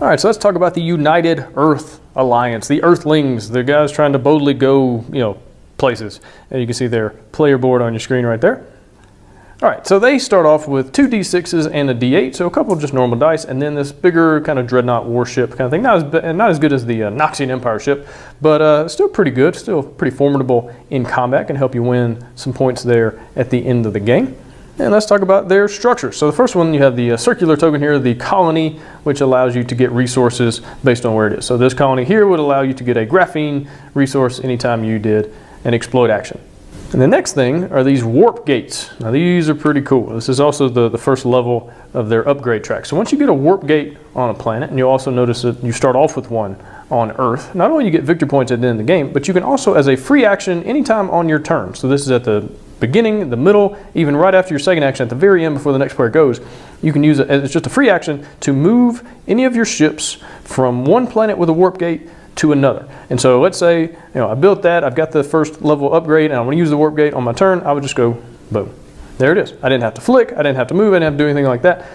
All right, so let's talk about the United Earth Alliance, the Earthlings, the guys trying to boldly go, places. And you can see their player board on your screen right there. All right, so they start off with 2 D6s and a D8, so a couple of just normal dice, and then this bigger kind of dreadnought warship kind of thing. Not as good as the Noxian Empire ship, but still pretty good, still pretty formidable in combat, can help you win some points there at the end of the game. And let's talk about their structure. So the first one, you have the circular token here, the colony, which allows you to get resources based on where it is. So this colony here would allow you to get a graphene resource anytime you did an exploit action. And the next thing are these warp gates. Now these are pretty cool. This is also the first level of their upgrade track. So once you get a warp gate on a planet, and you'll also notice that you start off with one on Earth, not only you get victory points at the end of the game, but you can also, as a free action, anytime on your turn. So this is at the beginning, the middle, even right after your second action, at the very end before the next player goes, you can use it as just a free action to move any of your ships from one planet with a warp gate to another. And so let's say, I built that, I've got the first level upgrade, and I want to use the warp gate on my turn, I would just go, boom. There it is. I didn't have to flick, I didn't have to move, I didn't have to do anything like that.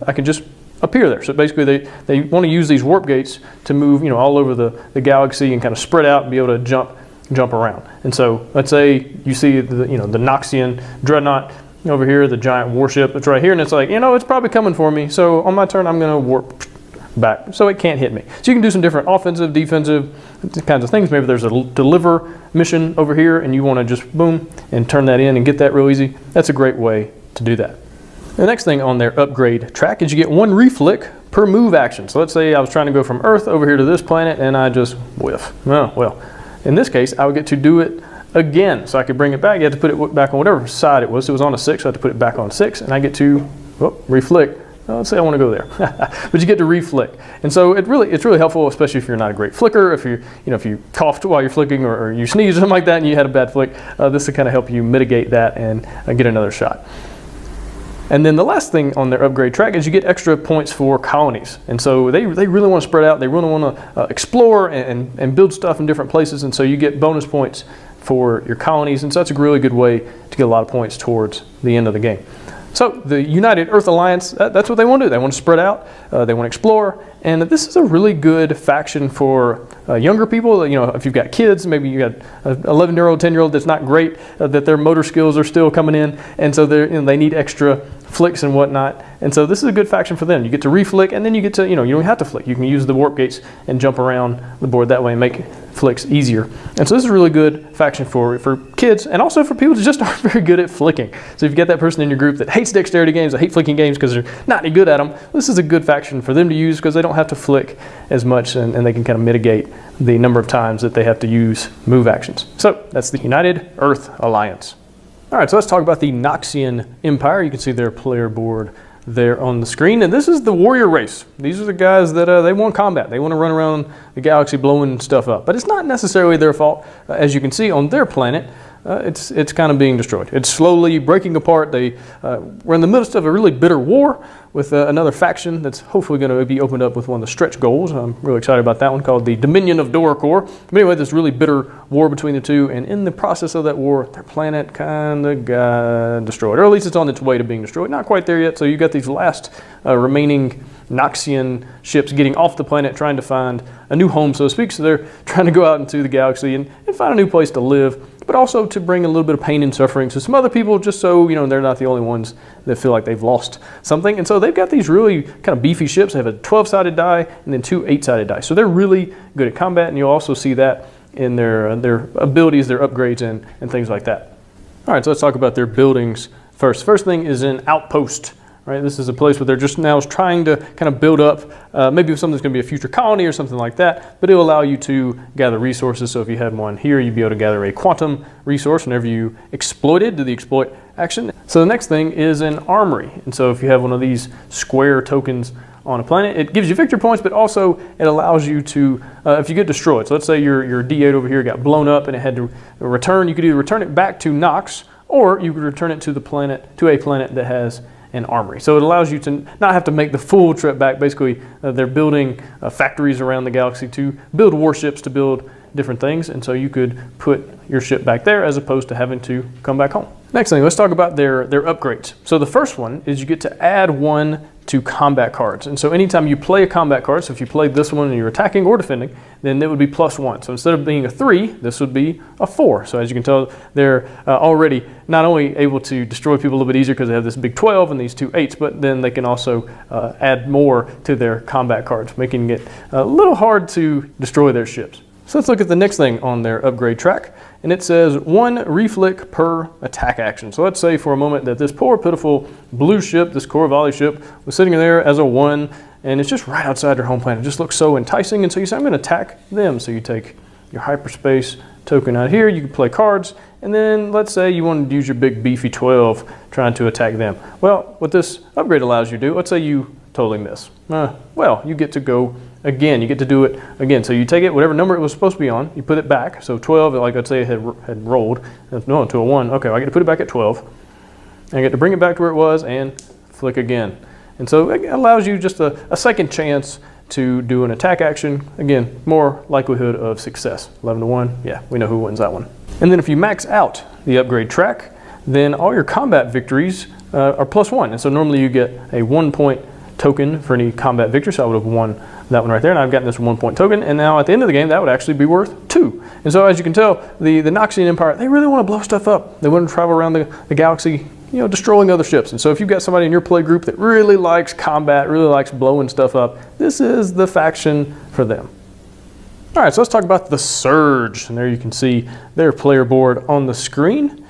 I could just appear there. So basically they want to use these warp gates to move, all over the galaxy and kind of spread out and be able to jump around. And so let's say you see the Noxian dreadnought over here, the giant warship that's right here, and it's like, it's probably coming for me. So on my turn, I'm going to warp back so it can't hit me. So you can do some different offensive, defensive kinds of things. Maybe there's a deliver mission over here and you want to just boom and turn that in and get that real easy. That's a great way to do that. The next thing on their upgrade track is you get 1 reflick per move action. So let's say I was trying to go from Earth over here to this planet and I just whiff. Oh, well, in this case, I would get to do it again. So I could bring it back. You have to put it back on whatever side it was. It was on a 6, so I had to put it back on 6, and I get to reflick. Let's say I want to go there, but you get to reflick, and so it's really helpful, especially if you're not a great flicker. If if you coughed while you're flicking, or you sneezed or something like that, and you had a bad flick, this will kind of help you mitigate that and get another shot. And then the last thing on their upgrade track is you get extra points for colonies, and so they really want to spread out. They really want to explore and build stuff in different places, and so you get bonus points for your colonies, and so that's a really good way to get a lot of points towards the end of the game. So the United Earth Alliance, that's what they want to do. They want to spread out, they want to explore, and this is a really good faction for younger people. If you've got kids, maybe you got an 11-year-old, 10-year-old that's not great, that their motor skills are still coming in, and so they need extra flicks and whatnot. And so this is a good faction for them. You get to reflick, and then you get to, you don't have to flick. You can use the warp gates and jump around the board that way and make flicks easier. And so this is a really good faction for kids, and also for people who just aren't very good at flicking. So if you get that person in your group that hates dexterity games, that hate flicking games because they're not any good at them, this is a good faction for them to use because they don't have to flick as much, and they can kind of mitigate the number of times that they have to use move actions. So that's the United Earth Alliance. All right, so let's talk about the Noxian Empire. You can see their player board there on the screen, and this is the warrior race. These are the guys that they want combat. They want to run around the galaxy blowing stuff up, but it's not necessarily their fault. As you can see on their planet, it's kind of being destroyed. It's slowly breaking apart. We're in the midst of a really bitter war with another faction that's hopefully going to be opened up with one of the stretch goals. I'm really excited about that one, called the Dominion of Doracor. But anyway, this really bitter war between the two, and in the process of that war, their planet kind of got destroyed, or at least it's on its way to being destroyed. Not quite there yet, so you got these last remaining Noxian ships getting off the planet, trying to find a new home, so to speak. So they're trying to go out into the galaxy and find a new place to live, but also to bring a little bit of pain and suffering to some other people, just so they're not the only ones that feel like they've lost something. And so they've got these really kind of beefy ships. They have a 12-sided die and then 2 8-sided die. So they're really good at combat, and you'll also see that in their abilities, their upgrades, and things like that. All right, so let's talk about their buildings first. First thing is an outpost. Right, this is a place where they're just now trying to kind of build up, maybe something's going to be a future colony or something like that, but it'll allow you to gather resources. So if you had one here, you'd be able to gather a quantum resource whenever you exploited, do the exploit action. So the next thing is an armory. And so if you have one of these square tokens on a planet, it gives you victory points, but also it allows you to, if you get destroyed, so let's say your D8 over here got blown up and it had to return, you could either return it back to Nox, or you could return it to a planet that has an armory. So it allows you to not have to make the full trip back. Basically, they're building factories around the galaxy to build warships, to build different things, and so you could put your ship back there as opposed to having to come back home. Next thing, let's talk about their upgrades. So the first one is you get to add 1 to combat cards. And so anytime you play a combat card, so if you played this one and you're attacking or defending, then it would be +1. So instead of being a 3, this would be a 4. So as you can tell, they're already not only able to destroy people a little bit easier because they have this big 12 and these 2 8s, but then they can also add more to their combat cards, making it a little hard to destroy their ships. So let's look at the next thing on their upgrade track, and it says 1 reflick per attack action. So let's say for a moment that this poor pitiful blue ship, this Corvallis ship, was sitting there as a 1, and it's just right outside their home planet. It just looks so enticing, and so you say, I'm going to attack them. So you take your hyperspace token out here, you can play cards, and then let's say you want to use your big beefy 12 trying to attack them. Well, what this upgrade allows you to do, let's say you totally miss. Well, you get to go again, you get to do it again. So you take it, whatever number it was supposed to be on, you put it back. So 12, like let's say it had rolled, no, to a 1. Okay, well, I get to put it back at 12. And I get to bring it back to where it was and flick again. And so it allows you just a second chance to do an attack action. Again, more likelihood of success. 11 to 1, yeah, we know who wins that one. And then if you max out the upgrade track, then all your combat victories are +1. And so normally you get a 1-point token for any combat victory, so I would have won that one right there, and I've gotten this 1-point token, and now at the end of the game that would actually be worth 2. And so as you can tell, the Noxian Empire, they really want to blow stuff up. They want to travel around the galaxy, you know, destroying other ships. And so if you've got somebody in your play group that really likes combat, really likes blowing stuff up, this is the faction for them. All right, so let's talk about the Surge, and there you can see their player board on the screen.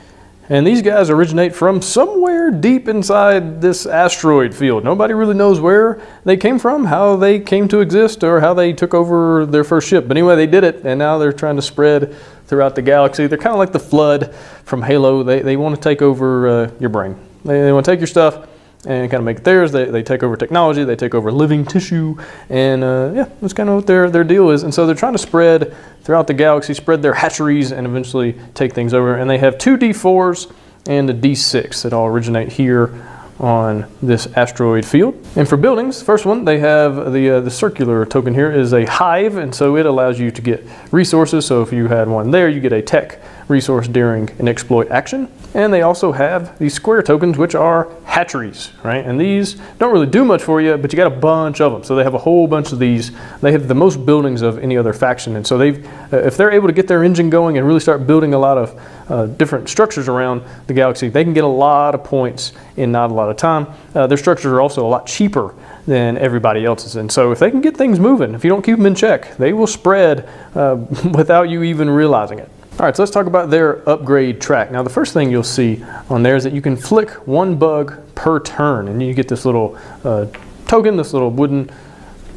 And these guys originate from somewhere deep inside this asteroid field. Nobody really knows where they came from, how they came to exist, or how they took over their first ship. But anyway, they did it, and now they're trying to spread throughout the galaxy. They're kind of like the Flood from Halo. They want to take over your brain. They want to take your stuff and kind of make it theirs. They take over technology, they take over living tissue, and yeah, that's kind of what their deal is. And so they're trying to spread throughout the galaxy, spread their hatcheries, and eventually take things over. And they have 2 D4s and a D6 that all originate here on this asteroid field. And for buildings, first one, they have the circular token here is a hive, and so it allows you to get resources. So if you had one there, you get a tech resource during an exploit action. And they also have these square tokens, which are hatcheries, right? And these don't really do much for you, but you got a bunch of them. So they have a whole bunch of these. They have the most buildings of any other faction. And so if they're able to get their engine going and really start building a lot of different structures around the galaxy, they can get a lot of points in not a lot of time. Their structures are also a lot cheaper than everybody else's. And so if they can get things moving, if you don't keep them in check, they will spread without you even realizing it. All right, so let's talk about their upgrade track. Now, the first thing you'll see on there is that you can flick 1 bug per turn, and you get this little token, this little wooden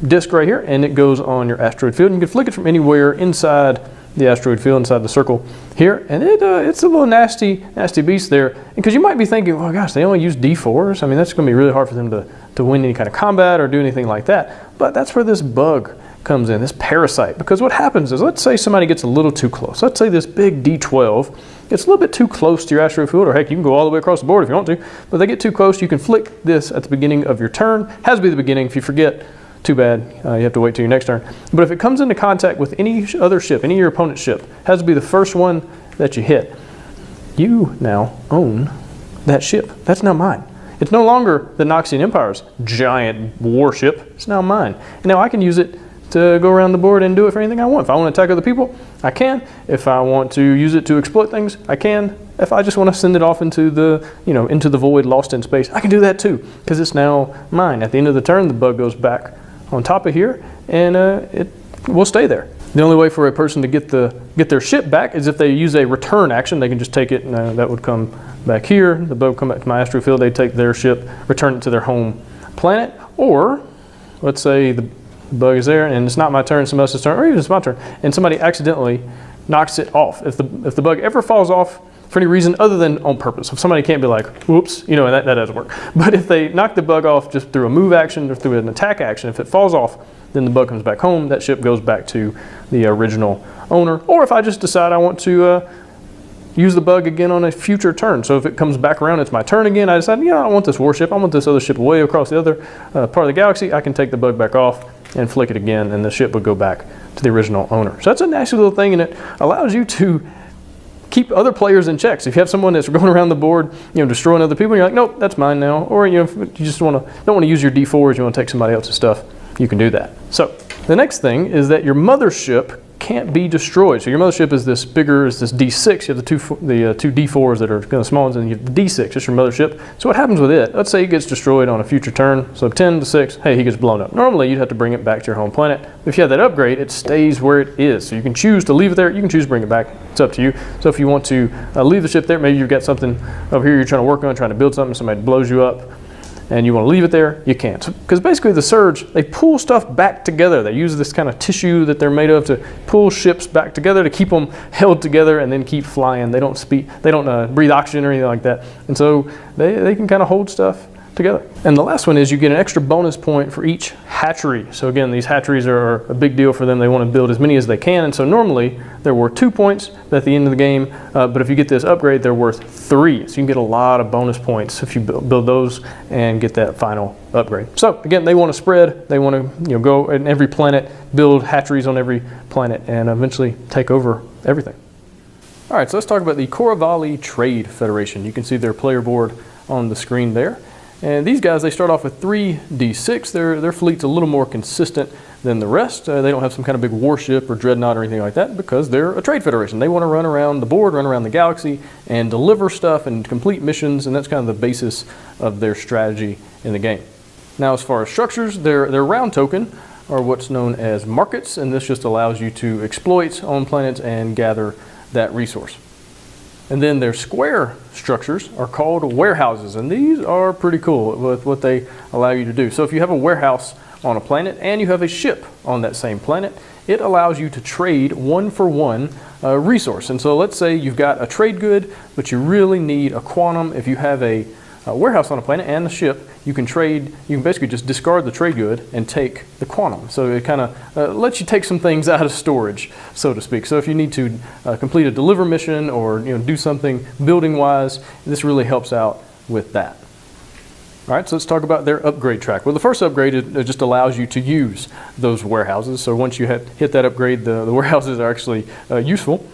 disc right here, and it goes on your asteroid field. And you can flick it from anywhere inside the asteroid field, inside the circle here, and it's a little nasty beast there. Because you might be thinking, oh gosh, they only use D4s. I mean, that's going to be really hard for them to win any kind of combat or do anything like that. But that's where this bug comes in, this parasite. Because what happens is, let's say somebody gets a little too close. Let's say this big D12 gets a little bit too close to your asteroid field, or heck, you can go all the way across the board if you want to, but they get too close, you can flick this at the beginning of your turn. Has to be the beginning. If you forget, too bad, you have to wait till your next turn. But if it comes into contact with any other ship, any of your opponent's ship, has to be the first one that you hit. You now own that ship. That's now mine. It's no longer the Noxian Empire's giant warship. It's now mine. And now I can use it to go around the board and do it for anything I want. If I want to attack other people, I can. If I want to use it to exploit things, I can. If I just want to send it off into the, into the void, lost in space, I can do that too, because it's now mine. At the end of the turn, the bug goes back on top of here, and it will stay there. The only way for a person to get their ship back is if they use a return action. They can just take it, and that would come back here. The bug would come back to my asteroid field. They take their ship, return it to their home planet, or let's say the bug is there and it's not my turn, somebody else's turn, or even it's my turn, and somebody accidentally knocks it off. If the bug ever falls off for any reason other than on purpose, if somebody can't be like, whoops, that doesn't work. But if they knock the bug off just through a move action or through an attack action, if it falls off, then the bug comes back home, that ship goes back to the original owner. Or if I just decide I want to use the bug again on a future turn. So if it comes back around, it's my turn again, I decide, I don't want this warship, I want this other ship way across the other part of the galaxy, I can take the bug back off and flick it again, and the ship would go back to the original owner. So that's a nice little thing, and it allows you to keep other players in check. So if you have someone that's going around the board, destroying other people, you're like, nope, that's mine now. Or if you just don't want to use your D4s, you want to take somebody else's stuff, you can do that. So the next thing is that your mothership can't be destroyed. So your mothership is this bigger, is this D6. You have the two D4s that are kind of small ones, and you have the D6, just your mothership. So what happens with it? Let's say it gets destroyed on a future turn. So 10 to 6, hey, he gets blown up. Normally you'd have to bring it back to your home planet. If you have that upgrade, it stays where it is. So you can choose to leave it there. You can choose to bring it back. It's up to you. So if you want to leave the ship there, maybe you've got something over here you're trying to work on, trying to build something, somebody blows you up, and you want to leave it there, you can't. Because basically the Surge, they pull stuff back together. They use this kind of tissue that they're made of to pull ships back together to keep them held together and then keep flying. They don't breathe oxygen or anything like that. And so they can kind of hold stuff together. And the last one is you get an extra bonus point for each hatchery. So again, these hatcheries are a big deal for them. They want to build as many as they can. And so normally they're worth 2 points at the end of the game. But if you get this upgrade, they're worth 3. So you can get a lot of bonus points if you build those and get that final upgrade. So again, they want to spread. They want to go in every planet, build hatcheries on every planet, and eventually take over everything. All right, so let's talk about the Koravali Trade Federation. You can see their player board on the screen there. And these guys, they start off with 3d6. Their fleet's a little more consistent than the rest. They don't have some kind of big warship or dreadnought or anything like that because they're a trade federation. They want to run around the board, run around the galaxy, and deliver stuff and complete missions, and that's kind of the basis of their strategy in the game. Now, as far as structures, their round token are what's known as markets, and this just allows you to exploit on planets and gather that resource. And then their square structures are called warehouses, and these are pretty cool with what they allow you to do. So if you have a warehouse on a planet and you have a ship on that same planet, it allows you to trade 1-for-1 resource. And so let's say you've got a trade good, but you really need a quantum. If you have a warehouse on a planet and a ship, you can basically just discard the trade good and take the quantum. So it kind of lets you take some things out of storage, so to speak. So if you need to complete a deliver mission or do something building wise, this really helps out with that. All right, so let's talk about their upgrade track. Well, the first upgrade, it just allows you to use those warehouses. So once you hit that upgrade, the warehouses are actually useful.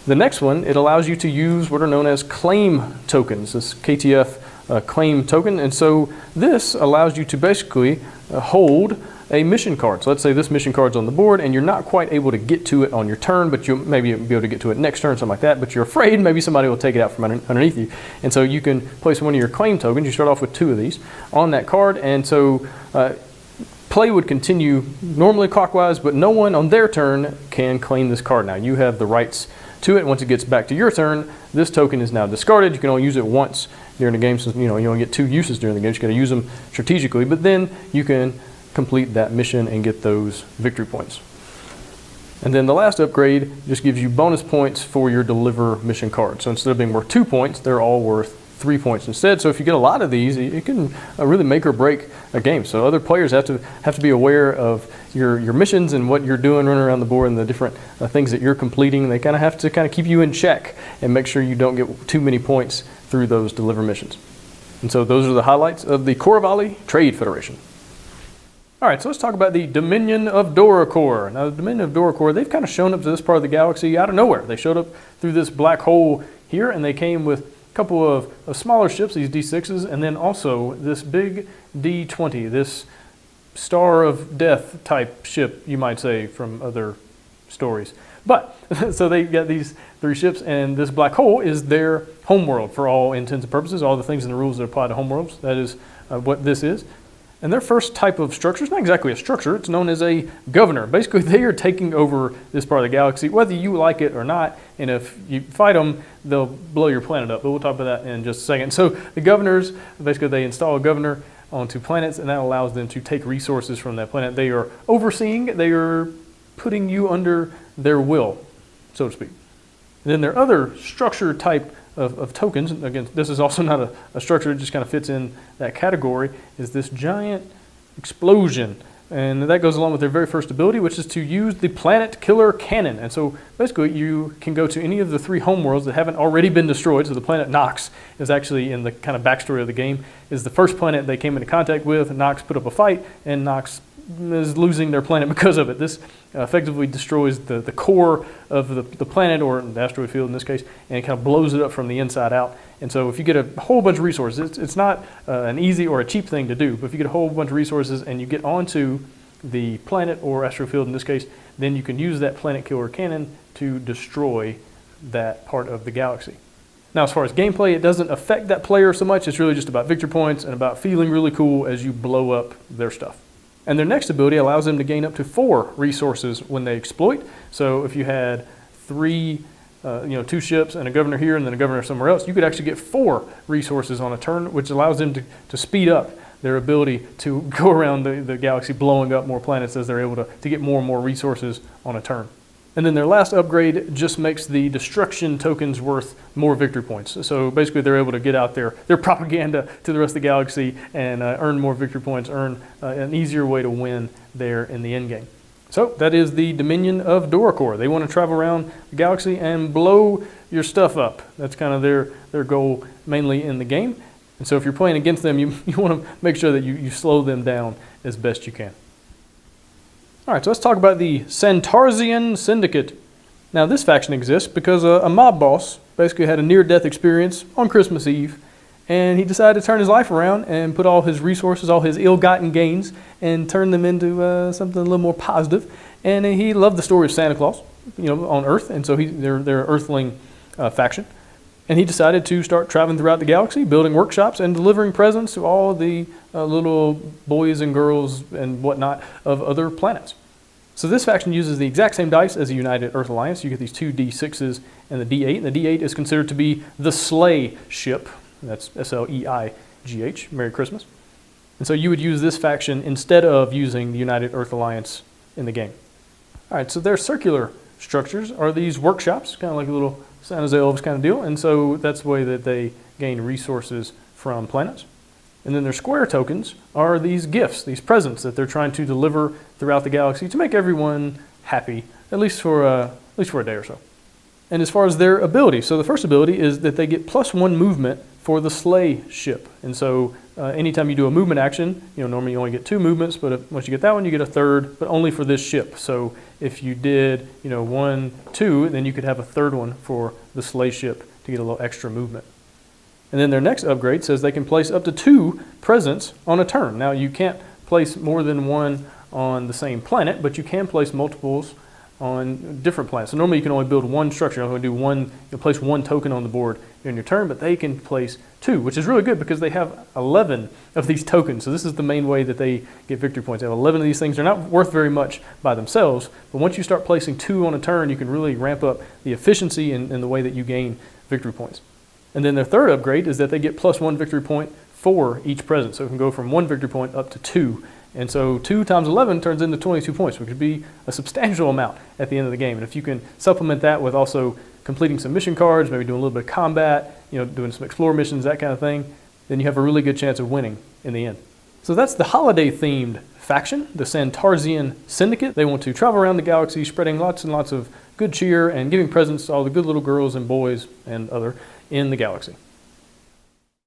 The next one, it allows you to use what are known as claim tokens, this KTF claim token. And so this allows you to basically hold a mission card. So let's say this mission card's on the board and you're not quite able to get to it on your turn, but you'll maybe be able to get to it next turn, something like that, but you're afraid maybe somebody will take it out from underneath you. And so you can place one of your claim tokens. You start off with 2 of these on that card, and so play would continue normally clockwise, but no one on their turn can claim this card. Now you have the rights to it. Once it gets back to your turn, this token is now discarded. You can only use it once during the game, so you only get 2 uses during the game. You got to use them strategically, but then you can complete that mission and get those victory points. And then the last upgrade just gives you bonus points for your deliver mission card. So instead of being worth 2 points, they're all worth 3 points instead. So if you get a lot of these, it can really make or break a game. So other players have to be aware of your missions and what you're doing, running around the board, and the different things that you're completing. They kind of have to keep you in check and make sure you don't get too many points through those deliver missions. And so those are the highlights of the Koravali Trade Federation. All right, so let's talk about the Dominion of Doracor. Now, the Dominion of Doracor, they've kind of shown up to this part of the galaxy out of nowhere. They showed up through this black hole here, and they came with a couple of smaller ships, these D6s, and then also this big D20, this Star of Death type ship, you might say, from other stories. But, so they got these 3 ships, and this black hole is their homeworld for all intents and purposes, all the things and the rules that apply to homeworlds. That is what this is. And their first type of structure is not exactly a structure, it's known as a governor. Basically, they are taking over this part of the galaxy, whether you like it or not, and if you fight them, they'll blow your planet up, but we'll talk about that in just a second. So the governors, basically they install a governor onto planets, and that allows them to take resources from that planet. They are overseeing, they are putting you under their will, so to speak. And then their other structure type of tokens, again, this is also not a structure, it just kind of fits in that category, is this giant explosion. And that goes along with their very first ability, which is to use the Planet Killer Cannon. And so basically you can go to any of the 3 homeworlds that haven't already been destroyed. So the planet Nox is actually, in the kind of backstory of the game, is the first planet they came into contact with. Nox put up a fight, and Nox is losing their planet because of it. This effectively destroys the core of the planet, or the asteroid field in this case, and it kind of blows it up from the inside out. And so if you get a whole bunch of resources, it's not an easy or a cheap thing to do, but if you get a whole bunch of resources and you get onto the planet or asteroid field in this case, then you can use that planet killer cannon to destroy that part of the galaxy. Now, as far as gameplay, it doesn't affect that player so much. It's really just about victory points and about feeling really cool as you blow up their stuff. And their next ability allows them to gain up to 4 resources when they exploit. So if you had 2 ships and a governor here and then a governor somewhere else, you could actually get 4 resources on a turn, which allows them to speed up their ability to go around the galaxy, blowing up more planets as they're able to get more and more resources on a turn. And then their last upgrade just makes the destruction tokens worth more victory points. So basically they're able to get out their propaganda to the rest of the galaxy and earn more victory points, earn an easier way to win there in the end game. So that is the Dominion of Doracor. They want to travel around the galaxy and blow your stuff up. That's kind of their goal mainly in the game. And so if you're playing against them, you want to make sure that you slow them down as best you can. All right, so let's talk about the Santarzian Syndicate. Now, this faction exists because a mob boss basically had a near-death experience on Christmas Eve, and he decided to turn his life around and put all his resources, all his ill-gotten gains, and turn them into something a little more positive. And he loved the story of Santa Claus, on Earth, and so they're an Earthling faction. And he decided to start traveling throughout the galaxy, building workshops and delivering presents to all the little boys and girls and whatnot of other planets. So this faction uses the exact same dice as the United Earth Alliance. You get these 2 D6s and the D8. And the D8 is considered to be the sleigh ship. That's S-L-E-I-G-H. Merry Christmas. And so you would use this faction instead of using the United Earth Alliance in the game. All right, so their circular structures are these workshops, kind of like a little San Jose Elves kind of deal, and so that's the way that they gain resources from planets. And then their square tokens are these gifts, these presents that they're trying to deliver throughout the galaxy to make everyone happy, at least for a day or so. And as far as their ability, so the first ability is that they get +1 movement for the sleigh ship. And so anytime you do a movement action, normally you only get 2 movements, but once you get that one, you get a third, but only for this ship. So if you did, 1, 2, then you could have a third one for the sleigh ship to get a little extra movement. And then their next upgrade says they can place up to 2 presents on a turn. Now you can't place more than 1 on the same planet, but you can place multiples on different planets. So normally you can only build 1 structure. You're only going to do place 1 token on the board in your turn, but they can place 2, which is really good because they have 11 of these tokens. So this is the main way that they get victory points. They have 11 of these things. They're not worth very much by themselves, but once you start placing 2 on a turn, you can really ramp up the efficiency in the way that you gain victory points. And then their third upgrade is that they get +1 victory point for each present. So it can go from 1 victory point up to 2. And so 2 times 11 turns into 22 points, which would be a substantial amount at the end of the game. And if you can supplement that with also completing some mission cards, maybe doing a little bit of combat, doing some explore missions, that kind of thing, then you have a really good chance of winning in the end. So that's the holiday-themed faction, the Santarzian Syndicate. They want to travel around the galaxy, spreading lots and lots of good cheer and giving presents to all the good little girls and boys and other in the galaxy.